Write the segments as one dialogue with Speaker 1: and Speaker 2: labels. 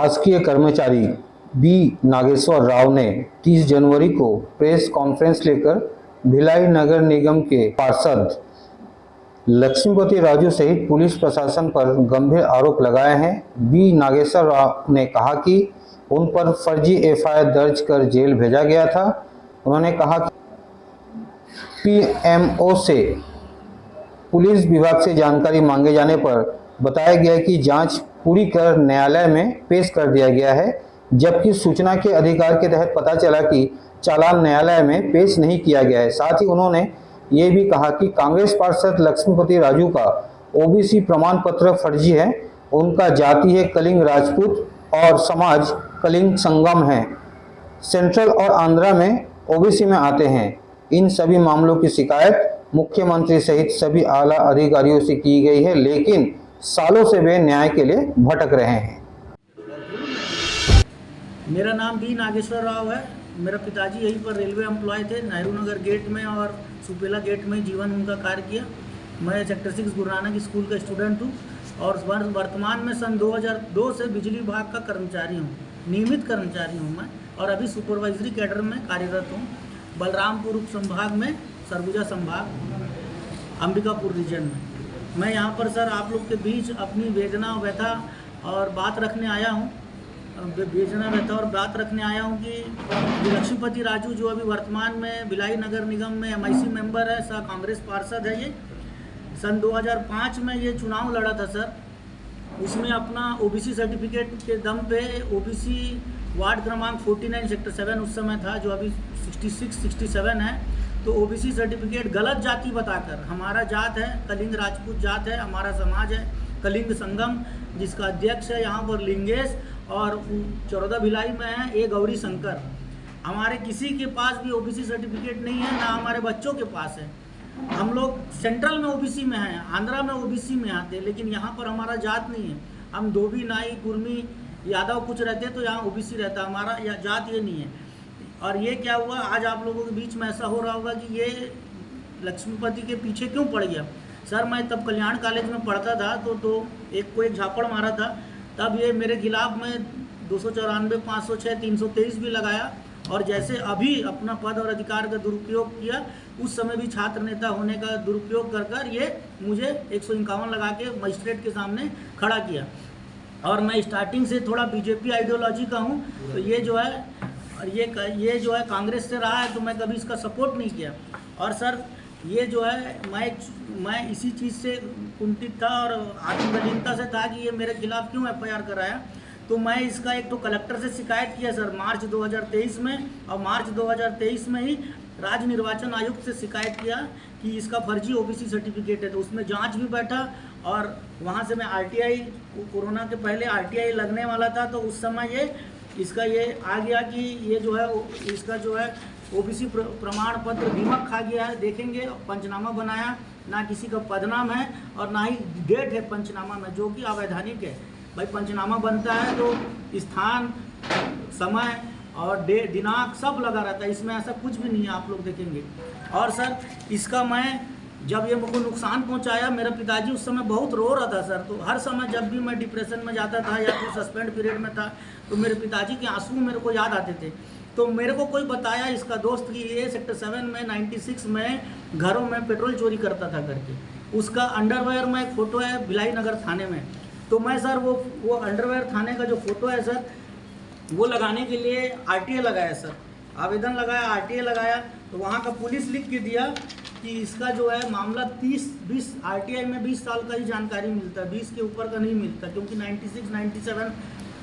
Speaker 1: शासकीय कर्मचारी बी नागेश्वर राव ने 30 जनवरी को प्रेस कॉन्फ्रेंस लेकर भिलाई नगर निगम के पार्षद लक्ष्मीपति राजू सहित पुलिस प्रशासन पर गंभीर आरोप लगाए हैं। बी नागेश्वर राव ने कहा कि उन पर फर्जी एफआईआर दर्ज कर जेल भेजा गया था। उन्होंने कहा कि पीएमओ से पुलिस विभाग से जानकारी मांगे जाने पर बताया गया कि जांच पूरी कर न्यायालय में पेश कर दिया गया है, जबकि सूचना के अधिकार के तहत पता चला कि चालान न्यायालय में पेश नहीं किया गया है। साथ ही उन्होंने ये भी कहा कि कांग्रेस पार्षद लक्ष्मीपति राजू का ओबीसी प्रमाण पत्र फर्जी है। उनका जाति है कलिंग राजपूत और समाज कलिंग संगम है। सेंट्रल और आंध्रा में ओबीसी में आते हैं। इन सभी मामलों की शिकायत मुख्यमंत्री सहित सभी आला अधिकारियों से की गई है, लेकिन सालों से वे न्याय के लिए भटक रहे हैं।
Speaker 2: मेरा नाम बी नागेश्वर राव है। मेरा पिताजी यहीं पर रेलवे एम्प्लॉय थे, नेहरू नगर गेट में और सुपेला गेट में जीवन उनका कार्य किया। मैं सेक्टर 6 गुरु नानक स्कूल का स्टूडेंट हूँ और वर्तमान में सन 2002 से बिजली विभाग का कर्मचारी हूँ, नियमित कर्मचारी हूँ मैं, और अभी सुपरवाइजरी कैडर में कार्यरत हूँ बलरामपुर उप संभाग में, सरगुजा संभाग, अंबिकापुर रीजन में। मैं यहाँ पर सर आप लोग के बीच अपनी वेदना व्यथा और बात रखने आया हूँ कि लक्ष्मीपति राजू जो अभी वर्तमान में भिलाई नगर निगम में एमआईसी मेंबर है, सर कांग्रेस पार्षद है। ये सन 2005 में ये चुनाव लड़ा था सर, उसमें अपना ओबीसी सर्टिफिकेट के दम पे ओबीसी वार्ड क्रमांक 49 सेक्टर 7 उस समय था, जो अभी 66-67 है, तो ओबीसी सर्टिफिकेट गलत जाति बताकर, हमारा जात है कलिंग राजपूत जात है, हमारा समाज है कलिंग संगम, जिसका अध्यक्ष है यहाँ पर लिंगेश, और चौरदा भिलाई में है ए गौरी शंकर। हमारे किसी के पास भी ओबीसी सर्टिफिकेट नहीं है, ना हमारे बच्चों के पास है। हम लोग सेंट्रल में ओबीसी में हैं, आंध्रा में ओबीसी में आते हैं, लेकिन यहाँ पर हमारा जात नहीं है। हम धोबी, नाई, कुर्मी, यादव कुछ रहते हैं, तो यहाँ ओबीसी रहता, हमारा जात ये नहीं है। और ये क्या हुआ, आज आप लोगों के बीच में ऐसा हो रहा होगा कि ये लक्ष्मीपति के पीछे क्यों पड़ गया। सर मैं तब कल्याण कॉलेज में पढ़ता था, तो एक झापड़ मारा था, तब ये मेरे खिलाफ में 294, 506, 323 भी लगाया, और जैसे अभी अपना पद और अधिकार का दुरुपयोग किया, उस समय भी छात्र नेता होने का दुरुपयोग कर ये मुझे 151 लगा के मजिस्ट्रेट के सामने खड़ा किया। और मैं स्टार्टिंग से थोड़ा बीजेपी आइडियोलॉजी का हूँ, तो ये जो है कांग्रेस से रहा है, तो मैं कभी इसका सपोर्ट नहीं किया। और सर ये जो है मैं इसी चीज़ से कुंठित था और आत्मदलीनता से था कि ये मेरे खिलाफ क्यों एफआईआर कराया। तो मैं इसका एक तो कलेक्टर से शिकायत किया सर मार्च 2023 में, और मार्च 2023 में ही राज्य निर्वाचन आयुक्त से शिकायत किया कि इसका फर्जी ओबीसी सर्टिफिकेट है। तो उसमें जांच भी बैठा, और वहाँ से मैं आरटीआई, कोरोना के पहले आरटीआई लगने वाला था, तो उस समय इसका ये आ गया कि ये जो है इसका जो है ओबीसी प्रमाण पत्र दीमक खा गया है। देखेंगे पंचनामा बनाया, ना किसी का पदनाम है और ना ही डेट है पंचनामा में, जो कि अवैधानिक है। भाई पंचनामा बनता है तो स्थान, समय और दिनांक सब लगा रहता है, इसमें ऐसा कुछ भी नहीं है, आप लोग देखेंगे। और सर इसका मैं जब ये मुझको नुकसान पहुंचाया, मेरा पिताजी उस समय बहुत रो रहा था सर। तो हर समय जब भी मैं डिप्रेशन में जाता था या फिर सस्पेंड पीरियड में था, तो मेरे पिताजी के आंसू मेरे को याद आते थे। तो मेरे को कोई बताया इसका दोस्त कि ये सेक्टर 7 में 96 में घरों में पेट्रोल चोरी करता था करके। उसका अंडरवेयर में एक फ़ोटो है भिलाई नगर थाने में। तो मैं सर वो अंडरवेयर थाने का जो फ़ोटो है सर, वो लगाने के लिए आरटीए लगाया सर, आवेदन लगाया, आरटीए लगाया, तो वहाँ का पुलिस लिख के दिया कि इसका जो है मामला 30-20 आरटीआई में 20 साल का ही जानकारी मिलता है, 20 के ऊपर का नहीं मिलता, क्योंकि 96, 97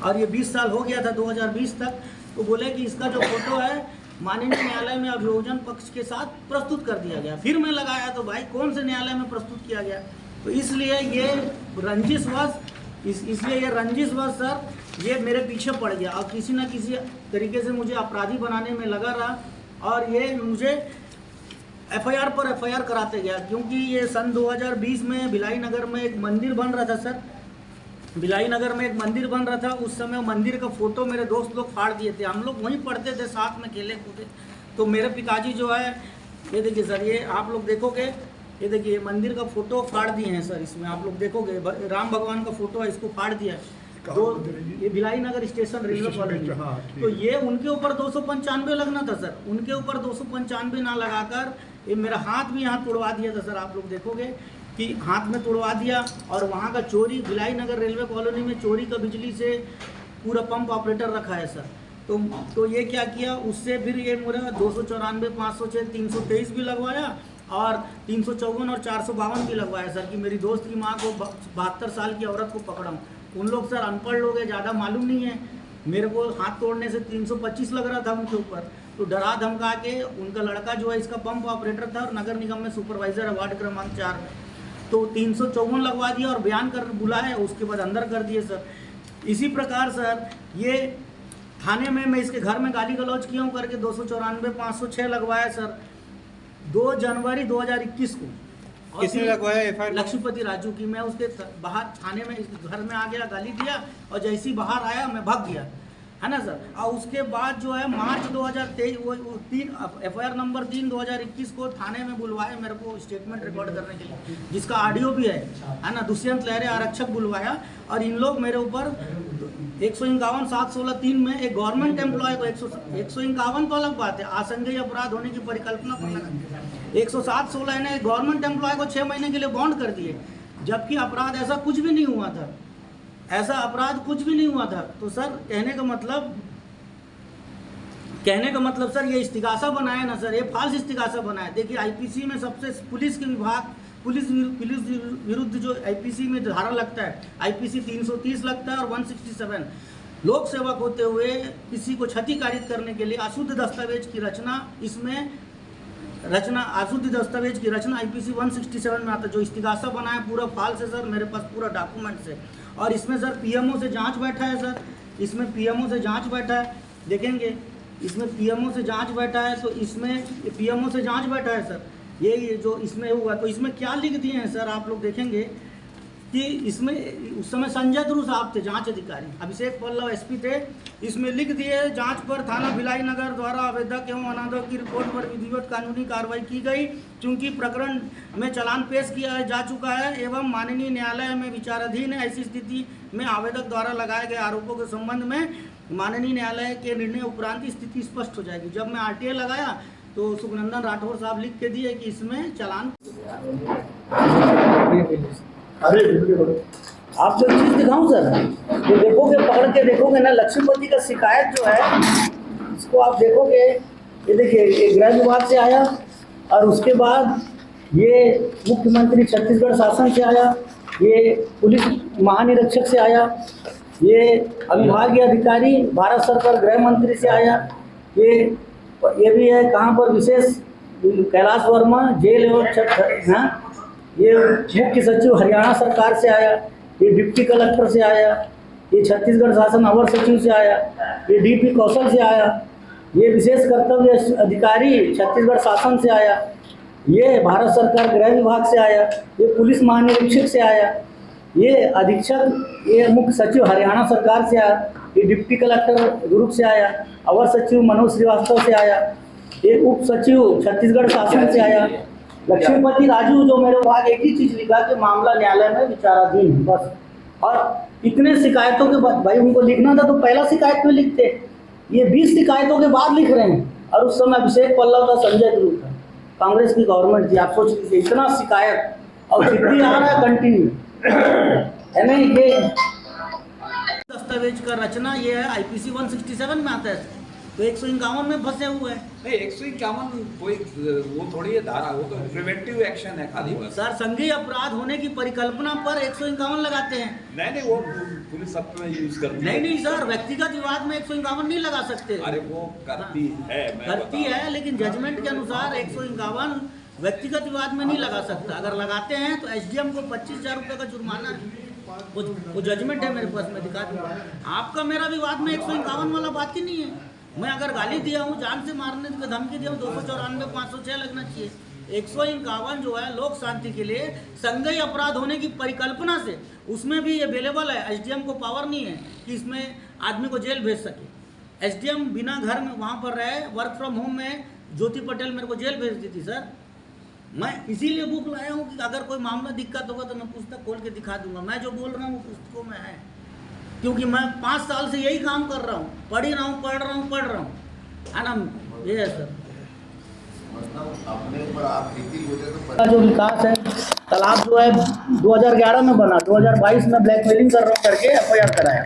Speaker 2: और ये 20 साल हो गया था 2020 तक। तो बोले कि इसका जो फोटो है माननीय न्यायालय में अभियोजन पक्ष के साथ प्रस्तुत कर दिया गया। फिर मैं लगाया तो भाई कौन से न्यायालय में प्रस्तुत किया गया। तो इसलिए ये रंजिशवश सर ये मेरे पीछे पड़ गया और किसी न किसी तरीके से मुझे अपराधी बनाने में लगा रहा, और ये मुझे एफआईआर पर एफआईआर कराते गया। क्योंकि ये सन 2020 में भिलाई नगर में एक मंदिर बन रहा था सर, भिलाई नगर में एक मंदिर बन रहा था। उस समय मंदिर का फोटो मेरे दोस्त लोग फाड़ दिए थे, हम लोग वहीं पढ़ते थे, साथ में खेले कूदे। तो मेरे पिताजी जो है, ये देखिए सर, ये आप लोग देखोगे, ये देखिए मंदिर का फोटो फाड़ दिए हैं सर। इसमें आप लोग देखोगे राम भगवान का फोटो है, इसको फाड़ दिया है। दो ये भिलाई नगर स्टेशन रेलवे कॉलोनी। तो ये उनके ऊपर 295 लगना था सर, उनके ऊपर 295 ना लगाकर ये मेरा हाथ भी यहाँ तोड़वा दिया था सर। आप लोग देखोगे कि हाथ में तोड़वा दिया। और वहाँ का चोरी, भिलाई नगर रेलवे कॉलोनी में चोरी का बिजली से पूरा पंप ऑपरेटर रखा है सर। तो ये क्या किया, उससे फिर ये मेरा 294, 506, 323 भी लगवाया और 354 और 452 भी लगवाया सर, कि मेरी दोस्त की माँ को 72 साल की औरत को पकड़ा। उन लोग सर अनपढ़ लोग हैं, ज़्यादा मालूम नहीं है। मेरे को हाथ तोड़ने से 325 लग रहा था उनके ऊपर। तो डरा धमका के उनका लड़का जो है इसका पंप ऑपरेटर था और नगर निगम में सुपरवाइजर है वार्ड क्रमांक 4 में, तो 354 लगवा दिया और बयान कर बुलाया, उसके बाद अंदर कर दिए सर। इसी प्रकार सर ये थाने में मैं इसके घर में गाली गलौज किया हूँ करके 294, 506 लगवाया सर 2 जनवरी 2021 को। और
Speaker 1: किसने लगवाया एफआईआर?
Speaker 2: लक्ष्मीपति राजू की। मैं उसके बाहर थाने में घर में आ गया, गाली दिया और जैसे ही बाहर आया मैं भाग गया, है ना सर। और उसके बाद जो है मार्च 2023 वो 3 एफआईआर नंबर 3 2021 को थाने में बुलवाया मेरे को स्टेटमेंट रिकॉर्ड करने के लिए, जिसका ऑडियो भी है ना। दुष्यंत लहरे आरक्षक बुलवाया और इन लोग मेरे ऊपर 151, 716, 3 में एक गवर्नमेंट एम्प्लॉय को 151 तो अलग बात है, आसंगी अपराध होने की परिकल्पना पर लगा 107/16 ने गवर्नमेंट एम्प्लॉय को 6 महीने के लिए बॉन्ड कर दिए, जबकि अपराध ऐसा कुछ भी नहीं हुआ था, ऐसा अपराध कुछ भी नहीं हुआ था। तो सर कहने का मतलब सर ये इस्तिगासा बनाया ना सर, ये फाल्स इस्तिगासा बनाया। देखिए आईपीसी में सबसे पुलिस विरुद्ध जो आईपीसी में धारा लगता है, आईपीसी 330 लगता है और 167 लोक सेवक होते हुए किसी को क्षति कारित करने के लिए अशुद्ध दस्तावेज की रचना, इसमें अशुद्ध दस्तावेज की रचना आईपीसी 167 में आता है। जो इस्तिगासा बना है पूरा फाल्स है सर, मेरे पास पूरा डॉक्यूमेंट्स है। और इसमें सर पीएमओ से जांच बैठा है सर, इसमें पीएमओ से जांच बैठा है, देखेंगे इसमें पीएमओ से जांच बैठा है। तो इसमें पीएमओ से जांच बैठा है सर, ये जो इसमें हुआ। तो इसमें क्या लिख दिए हैं सर, आप लोग देखेंगे कि इसमें उस समय संजय ध्रुव साहब थे जांच अधिकारी, अभिषेक पल्लव एसपी थे। इसमें लिख दिए जांच पर थाना भिलाई नगर द्वारा आवेदक एवं अनादक की रिपोर्ट पर विधिवत कानूनी कार्रवाई की गई, चूंकि प्रकरण में चालान पेश किया जा चुका है एवं माननीय न्यायालय में विचाराधीन है। ऐसी स्थिति में आवेदक द्वारा लगाए गए आरोपों के संबंध में माननीय न्यायालय के निर्णय उपरांत स्थिति स्पष्ट हो जाएगी। जब मैं आरटीआई लगाया तो सुखनंदन राठौर साहब लिख के दिए कि इसमें चालान। अरे आप जो चीज़ दिखाऊं सर, ये देखोगे, पकड़ के देखोगे ना, लक्ष्मीपति का शिकायत जो है इसको आप देखोगे, ये देखिए ये गृह विभाग से आया और उसके बाद ये मुख्यमंत्री छत्तीसगढ़ शासन से आया, ये पुलिस महानिरीक्षक से आया, ये विभागीय अधिकारी भारत सरकार गृह मंत्री से आया, ये भी है कहाँ पर विशेष कैलाश वर्मा जेल एवं ये मुख्य सचिव हरियाणा सरकार से आया, ये डिप्टी कलेक्टर से आया, ये छत्तीसगढ़ शासन अवर सचिव से आया, ये डीपी कौशल से आया, ये विशेष कर्तव्य अधिकारी छत्तीसगढ़ शासन से आया, ये भारत सरकार गृह विभाग से आया, ये पुलिस महानिरीक्षक से आया, ये अधीक्षक ये मुख्य सचिव हरियाणा सरकार से आया, ये डिप्टी कलेक्टर दुर्ग से आया, अवर सचिव मनोज श्रीवास्तव से आया, ये उप सचिव छत्तीसगढ़ शासन से आया। लक्ष्मीपति राजू जो मेरे वहाँ एक ही चीज़ लिखा कि मामला न्यायालय में विचाराधीन है बस। और इतने शिकायतों के बाद भाई उनको लिखना था तो पहला शिकायत में लिखते, ये 20 शिकायतों के बाद लिख रहे हैं। और उस समय अभिषेक पल्लव था, संजय ध्रुव था, कांग्रेस की गवर्नमेंट थी। आप सोच लीजिए इतना शिकायत और जितनी आ रहा है कंटिन्यू है नहीं। ये दस्तावेज का रचना ये है आईपीसी 167 में आता है, तो 151 में फंसे हुए हैं।
Speaker 3: नहीं 151 कोई वो थोड़ी है धारा, वो तो प्रिवेंटिव एक्शन है खाली बस।
Speaker 2: सर संघीय अपराध होने की परिकल्पना पर 151 लगाते हैं।
Speaker 3: नहीं वो पुलिस सब में यूज करती है।
Speaker 2: नहीं सर, व्यक्तिगत विवाद में 151 नहीं लगा सकते।
Speaker 3: अरे वो करती है,
Speaker 2: करती है, लेकिन जजमेंट के अनुसार 151 व्यक्तिगत विवाद में नहीं लगा सकता। अगर लगाते हैं तो एसडीएम को 25,000 रुपये का जुर्माना है। वो जजमेंट है मेरे पास, मैं दिखा दूंगा। आपका मेरा विवाद में 151 वाला बात ही नहीं है। मैं अगर गाली दिया हूँ, जान से मारने की धमकी दिया हूँ, 294, 506 लगना चाहिए। 151 जो है लोक शांति के लिए संघीय अपराध होने की परिकल्पना से, उसमें भी अवेलेबल है। एसडीएम को पावर नहीं है कि इसमें आदमी को जेल भेज सके। एसडीएम बिना घर में वहाँ पर रहे, वर्क फ्रॉम होम में ज्योति पटेल मेरे को जेल भेज दी थी सर। मैं इसीलिए बुक लाया हूँ कि अगर कोई मामला दिक्कत होगा तो मैं पुस्तक खोल के दिखा दूंगा। मैं जो बोल रहा हूँ वो पुस्तकों में है। क्योंकि मैं 5 साल से यही काम कर रहा हूँ, पढ़ रहा हूँ, है ना। ये है सर
Speaker 4: अपने ऊपर आप बीती होते तो
Speaker 2: जो विकास है, तालाब जो है 2011 में बना, 2022 में ब्लैकमेलिंग कर रहा हूँ करके FIR कराया,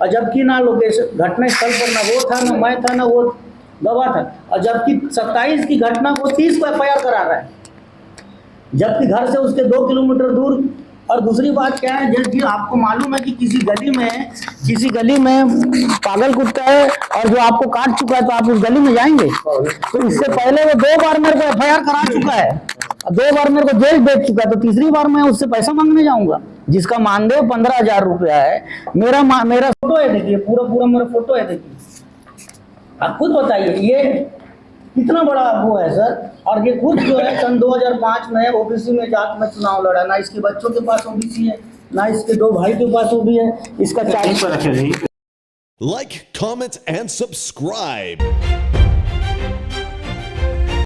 Speaker 2: और जबकि ना लोकेशन घटना स्थल पर ना वो था, ना मैं था, ना वो गवाह था, और जबकि 27 की घटना को 30 को FIR करा रहा है, जबकि घर से उसके 2 किलोमीटर दूर। और दूसरी बात क्या है, जैसे कि आपको मालूम है कि किसी गली में पागल कुत्ता है और जो आपको काट चुका है, तो आप उस गली में जाएंगे? तो इससे पहले वो 2 बार मेरे को FIR करा चुका है, 2 बार मेरे को जेल भेज चुका है, तो तीसरी बार मैं उससे पैसा मांगने जाऊंगा, जिसका मानदेय 15,000 रुपया है। मेरा फोटो है, देखिए पूरा मेरा फोटो है, देखिए आप खुद बताइए ये कितना बड़ा वो है सर। और ये खुद जो है सन 2005 में OBC में जात में चुनाव लड़ा, ना इसके बच्चों के पास OBC है, ना इसके 2 भाई के पास OBC है, इसका 40 पर रखे।
Speaker 5: Like, comment, and subscribe.